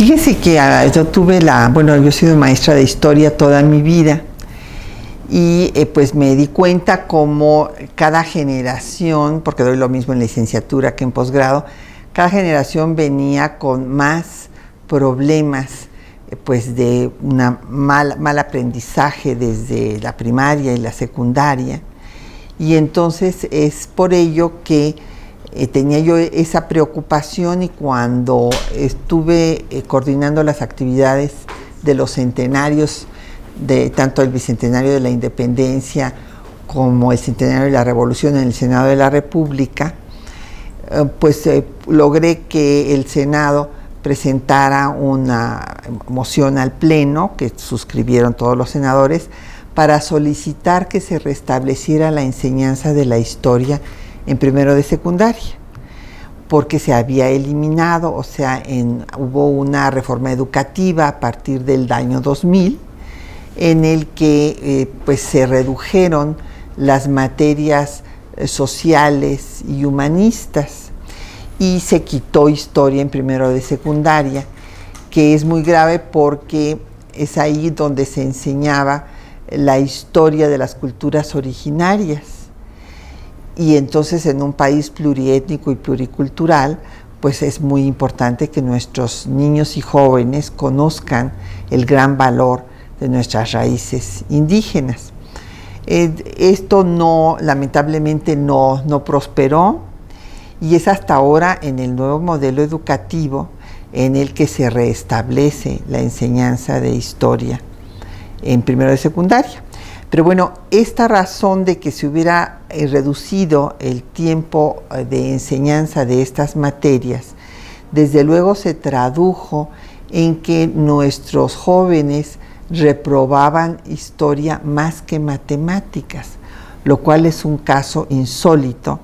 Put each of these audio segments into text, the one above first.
Fíjese que yo yo he sido maestra de historia toda mi vida y pues me di cuenta como cada generación, porque doy lo mismo en licenciatura que en posgrado, cada generación venía con más problemas pues de un mal aprendizaje desde la primaria y la secundaria, y entonces es por ello que tenía yo esa preocupación, y cuando estuve coordinando las actividades de los centenarios, de tanto el bicentenario de la Independencia como el centenario de la Revolución en el Senado de la República, logré que el Senado presentara una moción al Pleno, que suscribieron todos los senadores, para solicitar que se restableciera la enseñanza de la historia en primero de secundaria, porque se había eliminado, hubo una reforma educativa a partir del año 2000, en el que se redujeron las materias sociales y humanistas, y se quitó historia en primero de secundaria, que es muy grave porque es ahí donde se enseñaba la historia de las culturas originarias. Y entonces, en un país pluriétnico y pluricultural, pues es muy importante que nuestros niños y jóvenes conozcan el gran valor de nuestras raíces indígenas. Esto lamentablemente no prosperó, y es hasta ahora en el nuevo modelo educativo en el que se restablece la enseñanza de historia en primero de secundaria. Pero bueno, esta razón de que se hubiera reducido el tiempo de enseñanza de estas materias, desde luego se tradujo en que nuestros jóvenes reprobaban historia más que matemáticas, lo cual es un caso insólito,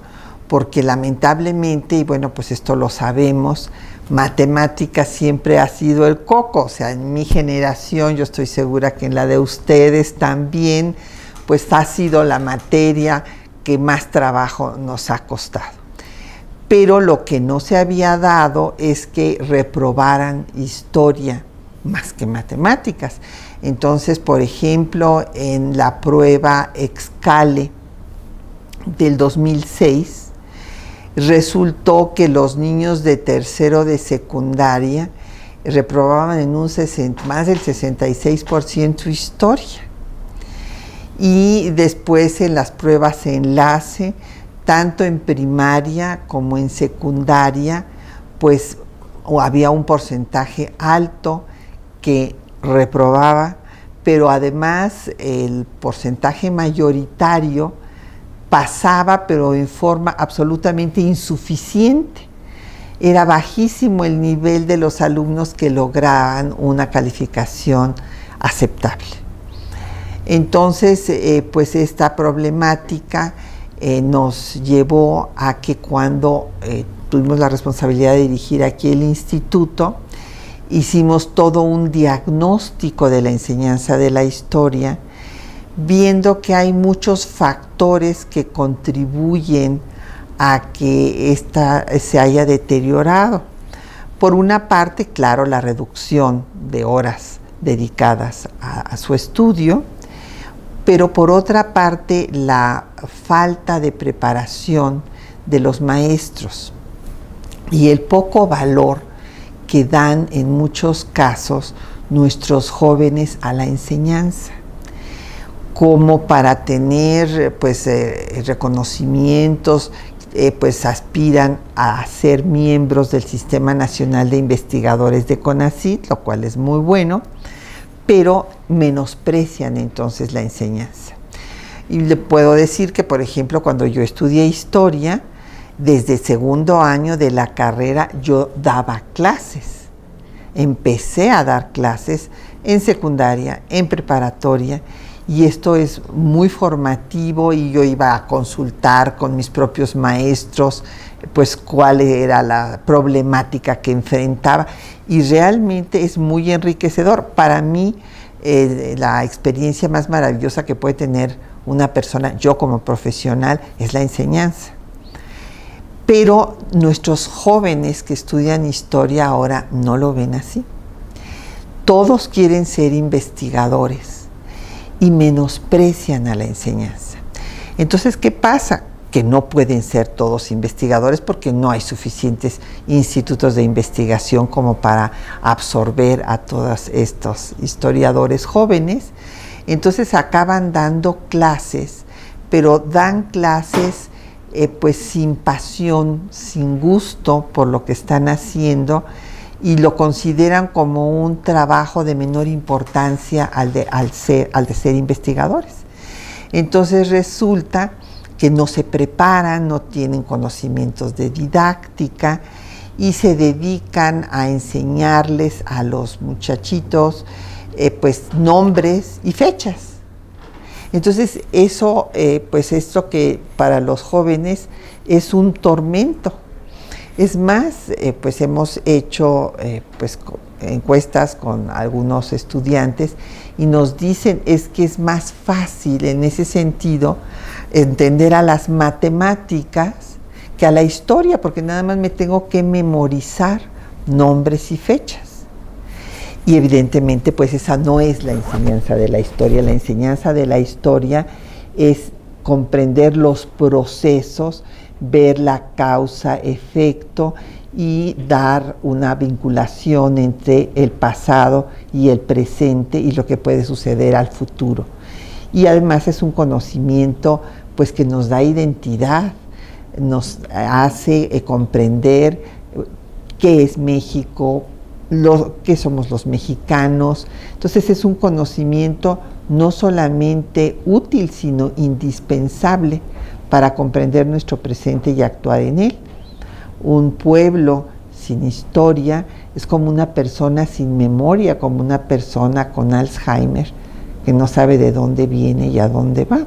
porque lamentablemente, y bueno, pues esto lo sabemos, matemáticas siempre ha sido el coco. En mi generación, yo estoy segura que en la de ustedes también, pues ha sido la materia que más trabajo nos ha costado. Pero lo que no se había dado es que reprobaran historia más que matemáticas. Entonces, por ejemplo, en la prueba Excale del 2006, resultó que los niños de tercero de secundaria reprobaban en más del 66% historia. Y después en las pruebas enlace, tanto en primaria como en secundaria, pues había un porcentaje alto que reprobaba, pero además el porcentaje mayoritario pasaba, pero en forma absolutamente insuficiente. Era bajísimo el nivel de los alumnos que lograban una calificación aceptable. Entonces, pues esta problemática nos llevó a que cuando tuvimos la responsabilidad de dirigir aquí el instituto, hicimos todo un diagnóstico de la enseñanza de la historia, viendo que hay muchos factores que contribuyen a que ésta se haya deteriorado. Por una parte, claro, la reducción de horas dedicadas a su estudio, pero por otra parte, la falta de preparación de los maestros y el poco valor que dan en muchos casos nuestros jóvenes a la enseñanza, como para tener reconocimientos, aspiran a ser miembros del Sistema Nacional de Investigadores de CONACYT, lo cual es muy bueno, pero menosprecian entonces la enseñanza. Y le puedo decir que, por ejemplo, cuando yo estudié historia, desde el segundo año de la carrera yo daba clases. Empecé a dar clases en secundaria, en preparatoria, y esto es muy formativo, y yo iba a consultar con mis propios maestros pues cuál era la problemática que enfrentaba, y realmente es muy enriquecedor. Para mí, la experiencia más maravillosa que puede tener una persona, yo como profesional, es la enseñanza. Pero nuestros jóvenes que estudian historia ahora no lo ven así. todos quieren ser investigadores y menosprecian a la enseñanza. Entonces, ¿qué pasa? Que no pueden ser todos investigadores porque no hay suficientes institutos de investigación como para absorber a todos estos historiadores jóvenes. Entonces acaban dando clases, pero dan clases pues sin pasión, sin gusto por lo que están haciendo, y lo consideran como un trabajo de menor importancia al de ser investigadores. Entonces resulta que no se preparan, no tienen conocimientos de didáctica y se dedican a enseñarles a los muchachitos pues nombres y fechas. Entonces eso, pues esto que para los jóvenes es un tormento. Es más, pues hemos hecho pues encuestas con algunos estudiantes y nos dicen es que es más fácil en ese sentido entender a las matemáticas que a la historia, porque nada más me tengo que memorizar nombres y fechas. Y evidentemente, pues esa no es la enseñanza de la historia. La enseñanza de la historia es comprender los procesos, ver la causa-efecto y dar una vinculación entre el pasado y el presente y lo que puede suceder al futuro. Y además es un conocimiento pues que nos da identidad, nos hace comprender qué es México, qué somos los mexicanos. Entonces es un conocimiento no solamente útil, sino indispensable para comprender nuestro presente y actuar en él. Un pueblo sin historia es como una persona sin memoria, como una persona con Alzheimer, que no sabe de dónde viene y a dónde va.